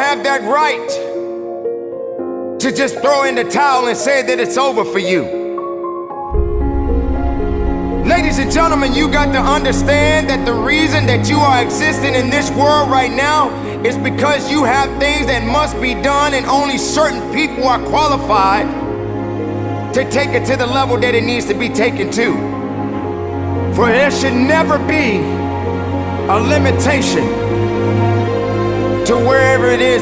have that right to just throw in the towel and say that it's over for you. Ladies and gentlemen, you got to understand that the reason that you are existing in this world right now is because you have things that must be done, and only certain people are qualified to take it to the level that it needs to be taken to. For there should never be a limitation to wherever it is